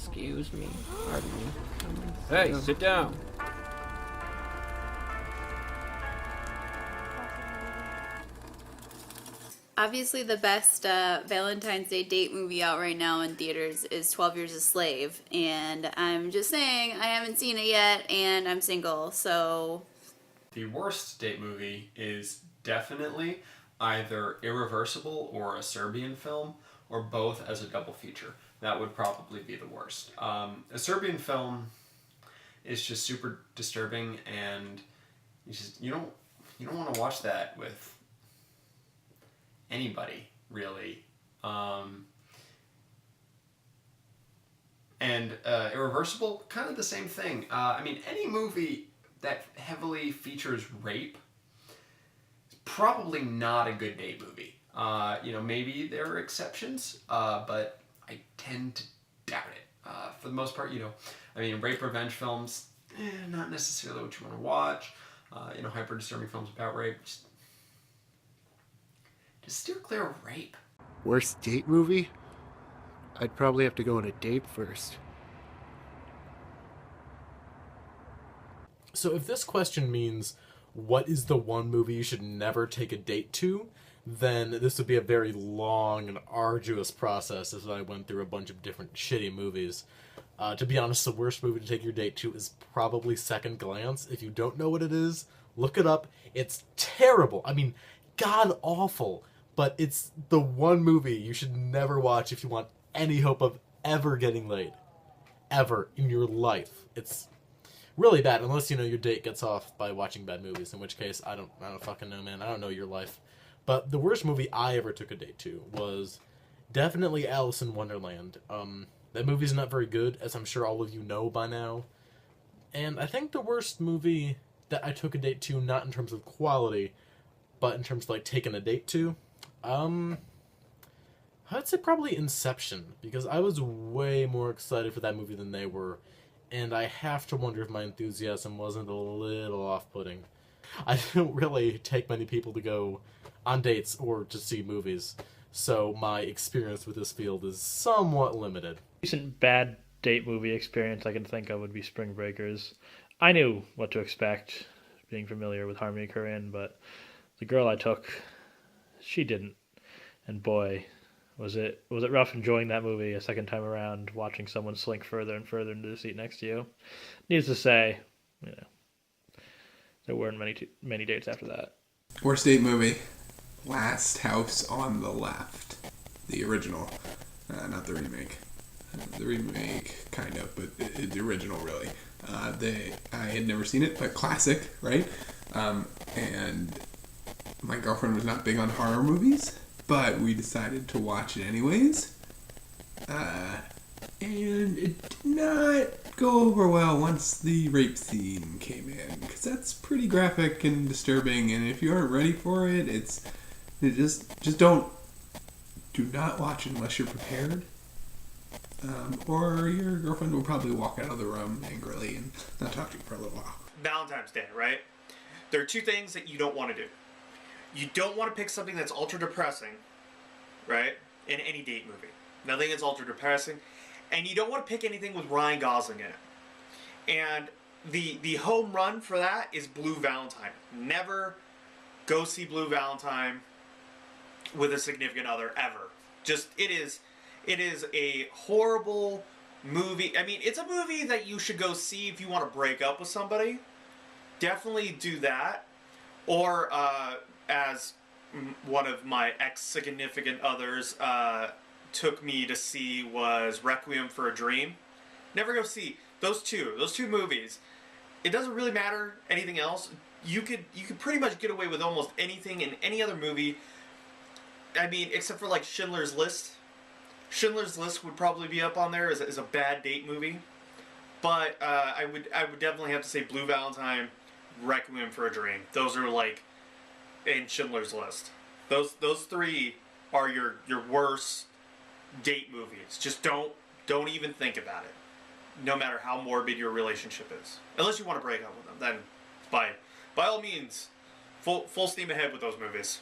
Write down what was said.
Excuse me. Pardon me. Hey, sit down. Obviously, the best Valentine's Day date movie out right now in theaters is 12 Years a Slave. And I'm just saying, I haven't seen it yet, and I'm single, so... The worst date movie is definitely either Irreversible or a Serbian film, or both as a double feature. That would probably be the worst. A Serbian film is just super disturbing, and you don't want to watch that with anybody, really. And Irreversible, kind of the same thing. I mean, any movie that heavily features rape is probably not a good date movie. Maybe there are exceptions, but I tend to doubt it. For the most part, rape revenge films, not necessarily what you want to watch. Hyper disturbing films about rape, just steer clear of rape. Worst date movie? I'd probably have to go on a date first. So if this question means what is the one movie you should never take a date to, then this would be a very long and arduous process as I went through a bunch of different shitty movies. To be honest, the worst movie to take your date to is probably Second Glance. If you don't know what it is, look it up. It's terrible. I mean, god-awful. But it's the one movie you should never watch if you want any hope of ever getting laid. Ever in your life. It's really bad, unless, your date gets off by watching bad movies, in which case, I don't fucking know, man. I don't know your life. But the worst movie I ever took a date to was definitely Alice in Wonderland. That movie's not very good, as I'm sure all of you know by now. And I think the worst movie that I took a date to, not in terms of quality, but in terms of, taking a date to, I'd say probably Inception, because I was way more excited for that movie than they were, and I have to wonder if my enthusiasm wasn't a little off-putting. I don't really take many people to go on dates or to see movies, so my experience with this field is somewhat limited. Recent bad date movie experience I can think of would be Spring Breakers. I knew what to expect, being familiar with Harmony Korine, but the girl I took, she didn't. And boy, was it rough enjoying that movie a second time around, watching someone slink further and further into the seat next to you. Needless to say, there weren't many dates after that. Worst date movie? Last House on the Left. The original. Not the remake. The remake, kind of, but the original, really. I had never seen it, but classic, right? And my girlfriend was not big on horror movies, but we decided to watch it anyways. And it did not go over well once the rape scene came in, because that's pretty graphic and disturbing, and if you aren't ready for it, just do not watch it unless you're prepared. Or your girlfriend will probably walk out of the room angrily and not talk to you for a little while. Valentine's Day, right? There are two things that you don't want to do. You don't want to pick something that's ultra depressing, right? In any date movie. Nothing that's ultra depressing. And you don't want to pick anything with Ryan Gosling in it. And the home run for that is Blue Valentine. Never go see Blue Valentine with a significant other, ever. It is a horrible movie. I mean, it's a movie that you should go see if you want to break up with somebody. Definitely do that. Or, as one of my ex-significant others took me to see, was Requiem for a Dream. Never go see those two movies. It doesn't really matter anything else. You could pretty much get away with almost anything in any other movie. I mean, except for Schindler's List. Schindler's List would probably be up on there as a bad date movie. But I would definitely have to say Blue Valentine, Requiem for a Dream. Those are in Schindler's List. Those three are your worst date movies. Just don't even think about it. No matter how morbid your relationship is. Unless you want to break up with them, then by all means, full steam ahead with those movies.